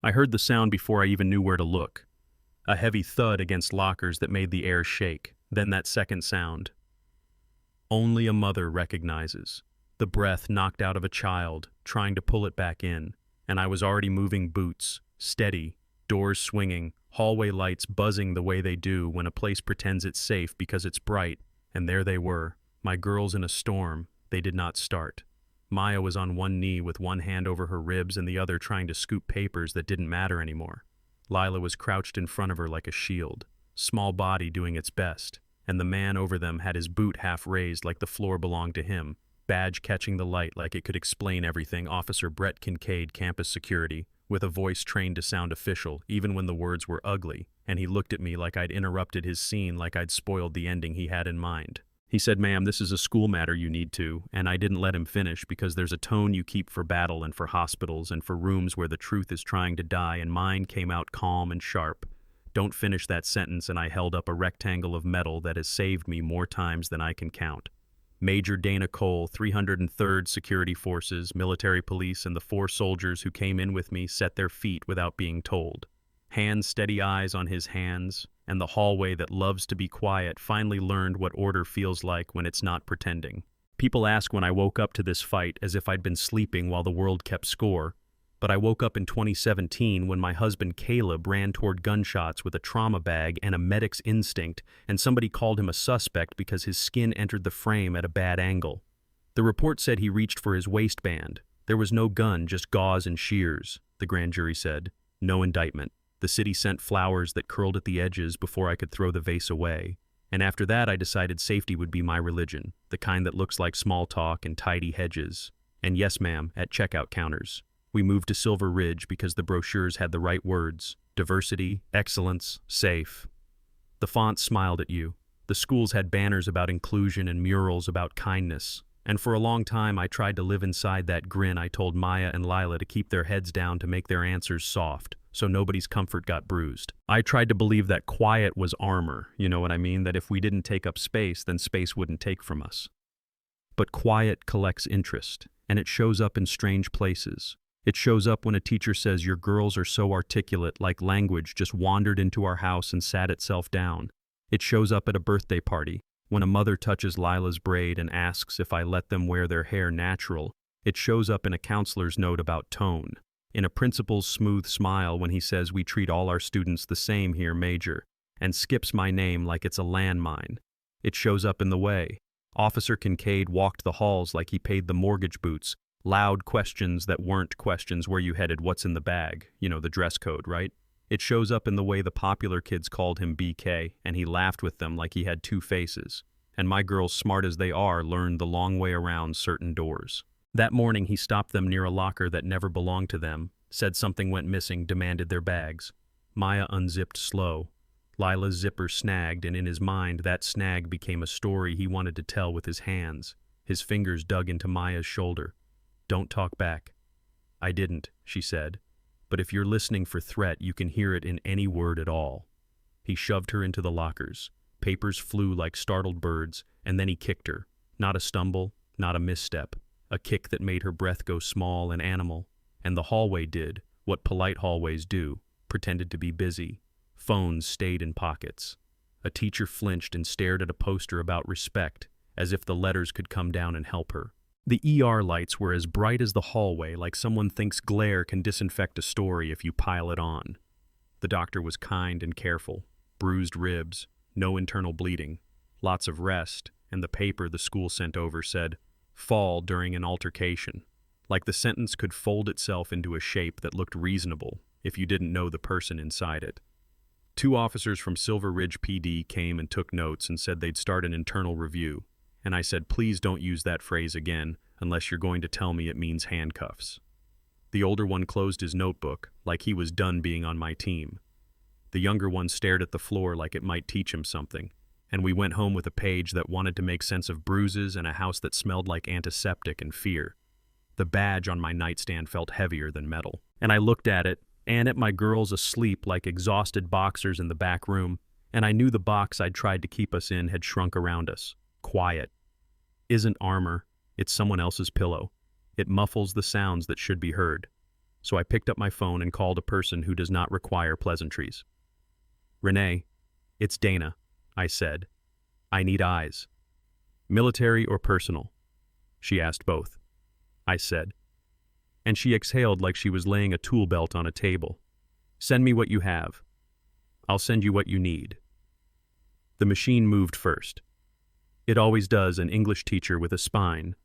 I heard the sound before I even knew where to look. A heavy thud against lockers that made the air shake, then that second sound. Only a mother recognizes. The breath knocked out of a child, trying to pull it back in, and I was already moving boots, steady, doors swinging, hallway lights buzzing the way they do when a place pretends it's safe because it's bright, and there they were, my girls in a storm. They did not start. Maya was on one knee with one hand over her ribs and the other trying to scoop papers that didn't matter anymore. Lila was crouched in front of her like a shield, small body doing its best, and the man over them had his boot half raised like the floor belonged to him, badge catching the light like it could explain everything. Officer Brett Kincaid, campus security, with a voice trained to sound official even when the words were ugly, and he looked at me like I'd interrupted his scene, like I'd spoiled the ending he had in mind. He said, "Ma'am, this is a school matter you need to," and I didn't let him finish because there's a tone you keep for battle and for hospitals and for rooms where the truth is trying to die, and mine came out calm and sharp. Don't finish that sentence, and I held up a rectangle of metal that has saved me more times than I can count. Major Dana Cole, 303rd Security Forces, military police, and the 4 soldiers who came in with me set their feet without being told. Hands, steady eyes on his hands, and the hallway that loves to be quiet finally learned what order feels like when it's not pretending. People ask when I woke up to this fight as if I'd been sleeping while the world kept score, but I woke up in 2017 when my husband Caleb ran toward gunshots with a trauma bag and a medic's instinct, and somebody called him a suspect because his skin entered the frame at a bad angle. The report said he reached for his waistband. There was no gun, just gauze and shears, the grand jury said. No indictment. The city sent flowers that curled at the edges before I could throw the vase away. And after that I decided safety would be my religion, the kind that looks like small talk and tidy hedges. And yes, ma'am, at checkout counters. We moved to Silver Ridge because the brochures had the right words: diversity, excellence, safe. The font smiled at you. The schools had banners about inclusion and murals about kindness. And for a long time I tried to live inside that grin. I told Maya and Lila to keep their heads down to make their answers soft, so nobody's comfort got bruised. I tried to believe that quiet was armor, you know what I mean? That if we didn't take up space, then space wouldn't take from us. But quiet collects interest, and it shows up in strange places. It shows up when a teacher says your girls are so articulate, like language just wandered into our house and sat itself down. It shows up at a birthday party, when a mother touches Lila's braid and asks if I let them wear their hair natural. It shows up in a counselor's note about tone, in a principal's smooth smile when he says we treat all our students the same here, Major, and skips my name like it's a landmine. It shows up in the way Officer Kincaid walked the halls like he paid the mortgage boots, loud questions that weren't questions: where you headed, what's in the bag, you know, the dress code, right? It shows up in the way the popular kids called him BK, and he laughed with them like he had 2 faces. And my girls, smart as they are, learned the long way around certain doors. That morning he stopped them near a locker that never belonged to them, said something went missing, demanded their bags. Maya unzipped slow. Lila's zipper snagged, and in his mind that snag became a story he wanted to tell with his hands. His fingers dug into Maya's shoulder. "Don't talk back." "I didn't," she said. "But if you're listening for threat, you can hear it in any word at all." He shoved her into the lockers. Papers flew like startled birds, and then he kicked her. Not a stumble, not a misstep. A kick that made her breath go small and animal. And the hallway did what polite hallways do, pretended to be busy. Phones stayed in pockets. A teacher flinched and stared at a poster about respect, as if the letters could come down and help her. The ER lights were as bright as the hallway, like someone thinks glare can disinfect a story if you pile it on. The doctor was kind and careful. Bruised ribs, no internal bleeding, lots of rest, and the paper the school sent over said, "Fall during an altercation." Like the sentence could fold itself into a shape that looked reasonable if you didn't know the person inside it. 2 officers from Silver Ridge PD came and took notes and said they'd start an internal review. And I said, "Please don't use that phrase again unless you're going to tell me it means handcuffs." The older one closed his notebook like he was done being on my team. The younger one stared at the floor like it might teach him something, and we went home with a page that wanted to make sense of bruises and a house that smelled like antiseptic and fear. The badge on my nightstand felt heavier than metal, and I looked at it and at my girls asleep like exhausted boxers in the back room, and I knew the box I'd tried to keep us in had shrunk around us. Quiet isn't armor, it's someone else's pillow. It muffles the sounds that should be heard. so I picked up my phone and called a person who does not require pleasantries. "Renee, it's Dana," I said. "I need eyes." "Military or personal?" She asked both. I said. And she exhaled like she was laying a tool belt on a table. "Send me what you have. I'll send you what you need." The machine moved first. It always does, an English teacher with a spine.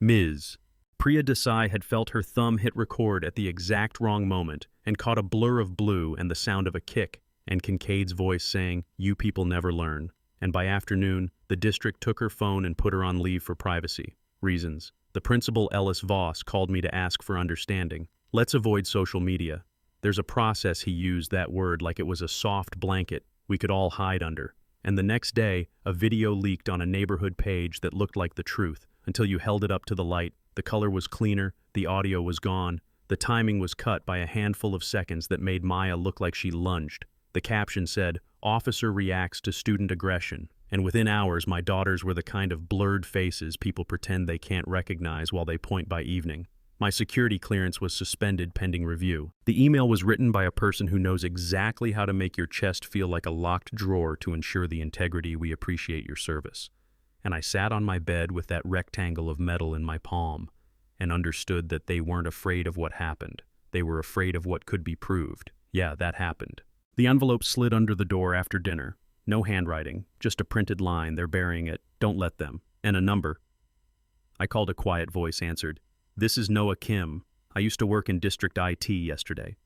Ms. Priya Desai had felt her thumb hit record at the exact wrong moment and caught a blur of blue and the sound of a kick and Kincaid's voice saying, "You people never learn." And by afternoon, the district took her phone and put her on leave for privacy reasons. The principal, Ellis Voss, called me to ask for understanding. "Let's avoid social media. There's a process," he used that word like it was a soft blanket we could all hide under. And the next day, a video leaked on a neighborhood page that looked like the truth. Until you held it up to the light, the color was cleaner, the audio was gone, the timing was cut by a handful of seconds that made Maya look like she lunged. The caption said, "Officer reacts to student aggression." And within hours, my daughters were the kind of blurred faces people pretend they can't recognize while they point by evening. My security clearance was suspended pending review. The email was written by a person who knows exactly how to make your chest feel like a locked drawer to ensure the integrity. "We appreciate your service." And I sat on my bed with that rectangle of metal in my palm and understood that they weren't afraid of what happened. They were afraid of what could be proved. Yeah, that happened. The envelope slid under the door after dinner. No handwriting, just a printed line. "They're burying it. Don't let them." And a number. I called. A quiet voice answered. "This is Noah Kim. I used to work in district IT yesterday."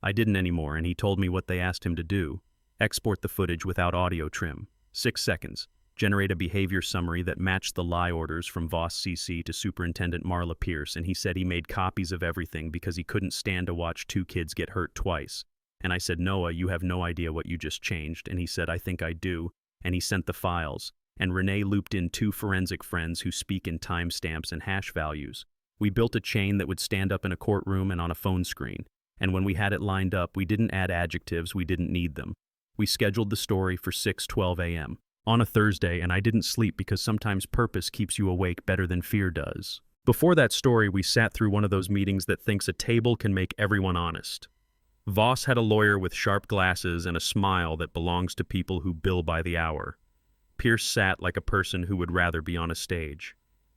I didn't anymore, and he told me what they asked him to do. Export the footage without audio trim. 6 seconds. Generate a behavior summary that matched the lie orders from Voss CC to Superintendent Marla Pierce, and he said he made copies of everything because he couldn't stand to watch 2 kids get hurt twice. And I said, "Noah, you have no idea what you just changed." And he said, "I think I do." And he sent the files. And Renee looped in 2 forensic friends who speak in timestamps and hash values. We built a chain that would stand up in a courtroom and on a phone screen. And when we had it lined up, we didn't add adjectives, we didn't need them. We scheduled the story for 6:12 a.m. on a Thursday, and I didn't sleep because sometimes purpose keeps you awake better than fear does. Before that story, we sat through one of those meetings that thinks a table can make everyone honest. Voss had a lawyer with sharp glasses and a smile that belongs to people who bill by the hour. Pierce sat like a person who would rather be on a stage.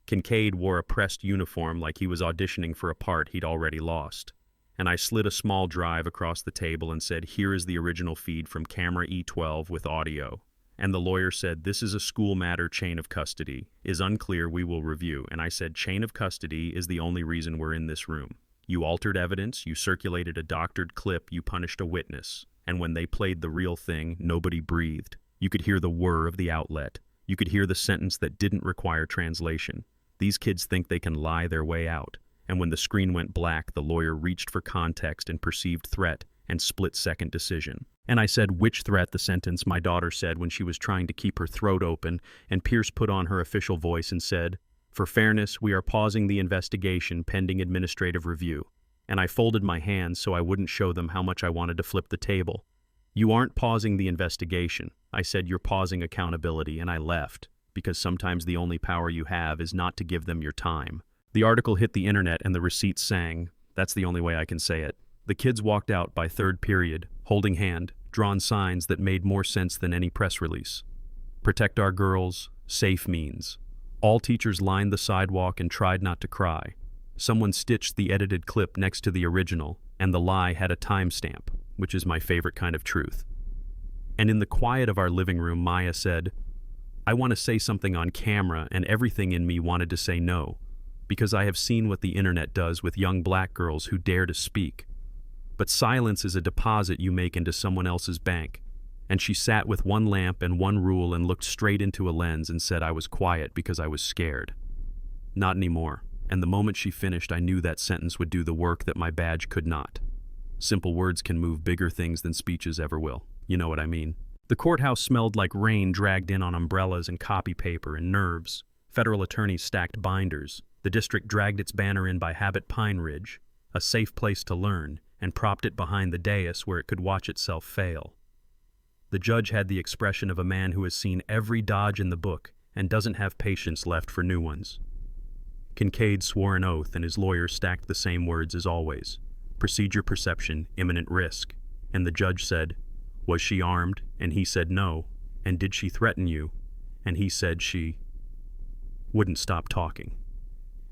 Kincaid wore a pressed uniform like he was auditioning for a part he'd already lost. And I slid a small drive across the table and said, "Here is the original feed from camera E12 with audio." And the lawyer said, "This is a school matter, chain of custody. Is unclear, we will review." And I said, "Chain of custody is the only reason we're in this room. You altered evidence, you circulated a doctored clip, you punished a witness. And when they played the real thing, nobody breathed. You could hear the whir of the outlet. You could hear the sentence that didn't require translation. These kids think they can lie their way out." And when the screen went black, the lawyer reached for context and perceived threat and split-second decision. And I said, "Which threat?" The sentence my daughter said when she was trying to keep her throat open, and Pierce put on her official voice and said, "For fairness, we are pausing the investigation pending administrative review." And I folded my hands so I wouldn't show them how much I wanted to flip the table. "You aren't pausing the investigation." I said, "You're pausing accountability," and I left, because sometimes the only power you have is not to give them your time. The article hit the internet and the receipts sang. That's the only way I can say it. The kids walked out by third period, holding hand, drawn signs that made more sense than any press release. "Protect our girls, safe means." All teachers lined the sidewalk and tried not to cry. Someone stitched the edited clip next to the original, and the lie had a timestamp, which is my favorite kind of truth. And in the quiet of our living room, Maya said, "I want to say something on camera," and everything in me wanted to say no, because I have seen what the internet does with young black girls who dare to speak. But silence is a deposit you make into someone else's bank. And she sat with one lamp and one rule and looked straight into a lens and said I was quiet because I was scared. Not anymore. And the moment she finished, I knew that sentence would do the work that my badge could not. Simple words can move bigger things than speeches ever will. You know what I mean. The courthouse smelled like rain dragged in on umbrellas and copy paper and nerves. Federal attorneys stacked binders. The district dragged its banner in by habit Pine Ridge, a safe place to learn, and propped it behind the dais where it could watch itself fail. The judge had the expression of a man who has seen every dodge in the book and doesn't have patience left for new ones. Kincaid swore an oath, and his lawyer stacked the same words as always. Procedure perception, imminent risk. And the judge said, "Was she armed?" And he said no. "And did she threaten you?" And he said she wouldn't stop talking.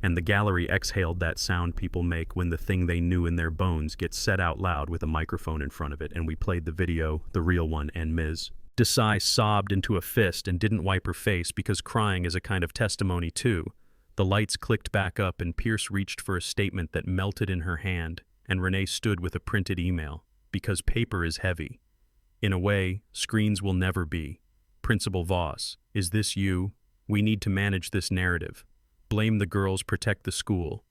And the gallery exhaled that sound people make when the thing they knew in their bones gets said out loud with a microphone in front of it, and we played the video, the real one, and Ms. Desai sobbed into a fist and didn't wipe her face because crying is a kind of testimony too. The lights clicked back up and Pierce reached for a statement that melted in her hand, and Renee stood with a printed email, because paper is heavy. In a way, screens will never be. Principal Voss, is this you? We need to manage this narrative. Blame the girls, protect the school.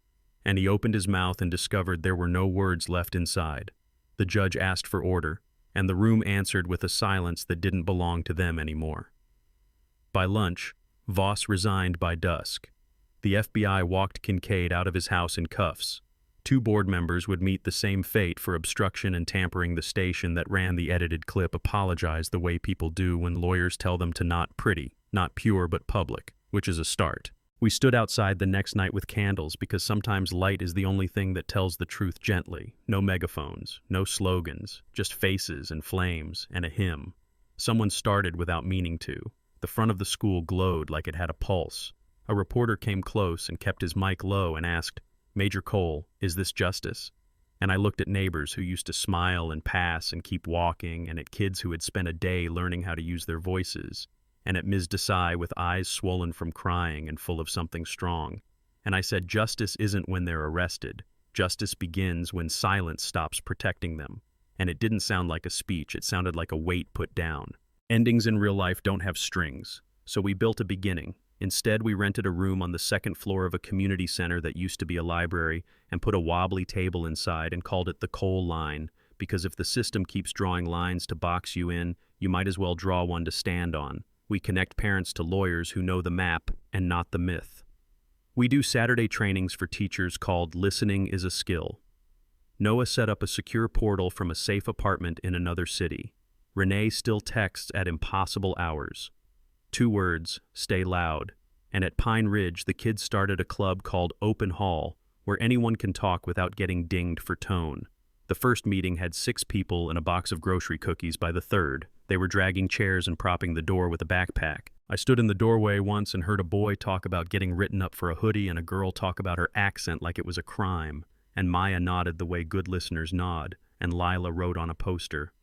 And he opened his mouth and discovered there were no words left inside. The judge asked for order, and the room answered with a silence that didn't belong to them anymore. By lunch, Voss resigned by dusk. The FBI walked Kincaid out of his house in cuffs. 2 board members would meet the same fate for obstruction and tampering. The station that ran the edited clip apologized the way people do when lawyers tell them to not pretty, not pure but public, which is a start. We stood outside the next night with candles because sometimes light is the only thing that tells the truth gently. No megaphones, no slogans, just faces and flames and a hymn. Someone started without meaning to. The front of the school glowed like it had a pulse. A reporter came close and kept his mic low and asked, "Major Cole, is this justice?" And I looked at neighbors who used to smile and pass and keep walking, and at kids who had spent a day learning how to use their voices, and at Ms. Desai with eyes swollen from crying and full of something strong. And I said, justice isn't when they're arrested. Justice begins when silence stops protecting them. And it didn't sound like a speech, it sounded like a weight put down. Endings in real life don't have strings, so we built a beginning. Instead, we rented a room on the 2nd floor of a community center that used to be a library and put a wobbly table inside and called it the Cole line, because if the system keeps drawing lines to box you in, you might as well draw one to stand on. We connect parents to lawyers who know the map and not the myth. We do Saturday trainings for teachers called Listening is a Skill. Noah set up a secure portal from a safe apartment in another city. Renee still texts at impossible hours. 2 words, stay loud. And at Pine Ridge, the kids started a club called Open Hall, where anyone can talk without getting dinged for tone. The first meeting had 6 people and a box of grocery cookies by the 3rd. They were dragging chairs and propping the door with a backpack. I stood in the doorway once and heard a boy talk about getting written up for a hoodie and a girl talk about her accent like it was a crime. And Maya nodded the way good listeners nod, and Lila wrote on a poster,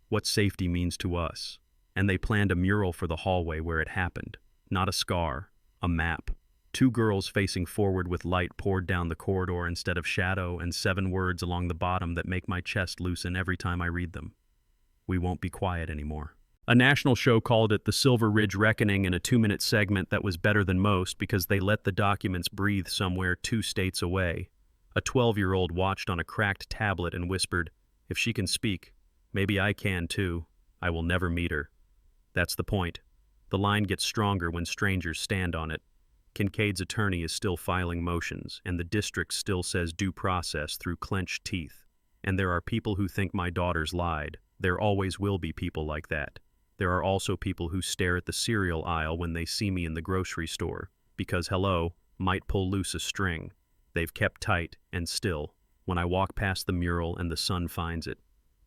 "What safety means to us." And they planned a mural for the hallway where it happened. Not a scar, a map. 2 girls facing forward with light poured down the corridor instead of shadow, and 7 words along the bottom that make my chest loosen every time I read them. We won't be quiet anymore. A national show called it the Silver Ridge Reckoning in a 2-minute segment that was better than most because they let the documents breathe somewhere 2 states away. A 12-year-old watched on a cracked tablet and whispered, "If she can speak, maybe I can too. I will never meet her." That's the point. The line gets stronger when strangers stand on it. Kincaid's attorney is still filing motions, and the district still says due process through clenched teeth. And there are people who think my daughters lied. There always will be people like that. There are also people who stare at the cereal aisle when they see me in the grocery store, because hello, might pull loose a string. They've kept tight and still. When I walk past the mural and the sun finds it,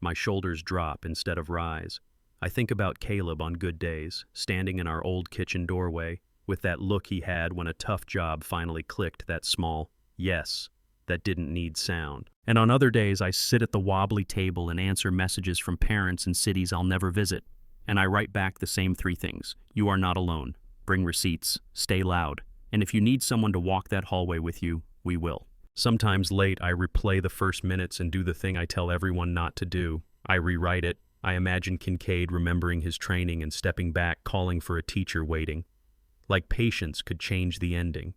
my shoulders drop instead of rise. I think about Caleb on good days, standing in our old kitchen doorway, with that look he had when a tough job finally clicked that small yes that didn't need sound. And on other days, I sit at the wobbly table and answer messages from parents in cities I'll never visit. And I write back the same 3 things. You are not alone. Bring receipts. Stay loud. And if you need someone to walk that hallway with you, we will. Sometimes late, I replay the first minutes and do the thing I tell everyone not to do. I rewrite it. I imagine Kincaid remembering his training and stepping back, calling for a teacher waiting. Like patience could change the ending.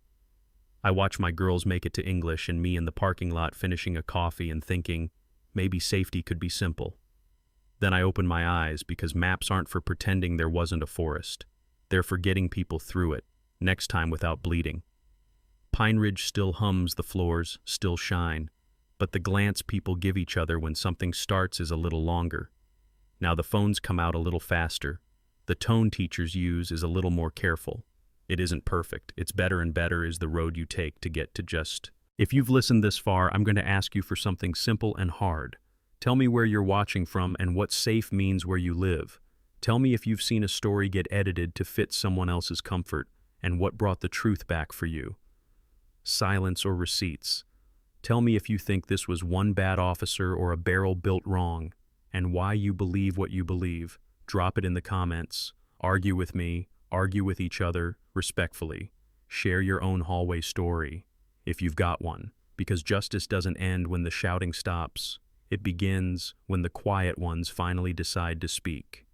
I watch my girls make it to English and me in the parking lot finishing a coffee and thinking, maybe safety could be simple. Then I open my eyes because maps aren't for pretending there wasn't a forest. They're for getting people through it, next time without bleeding. Pine Ridge still hums, the floors still shine, but the glance people give each other when something starts is a little longer. Now the phones come out a little faster. The tone teachers use is a little more careful. It isn't perfect. It's better and better is the road you take to get to just. If you've listened this far, I'm going to ask you for something simple and hard. Tell me where you're watching from and what safe means where you live. Tell me if you've seen a story get edited to fit someone else's comfort and what brought the truth back for you. Silence or receipts. Tell me if you think this was one bad officer or a barrel built wrong, and why you believe what you believe. Drop it in the comments. Argue with me, argue with each other, respectfully. Share your own hallway story, if you've got one, because justice doesn't end when the shouting stops. It begins when the quiet ones finally decide to speak.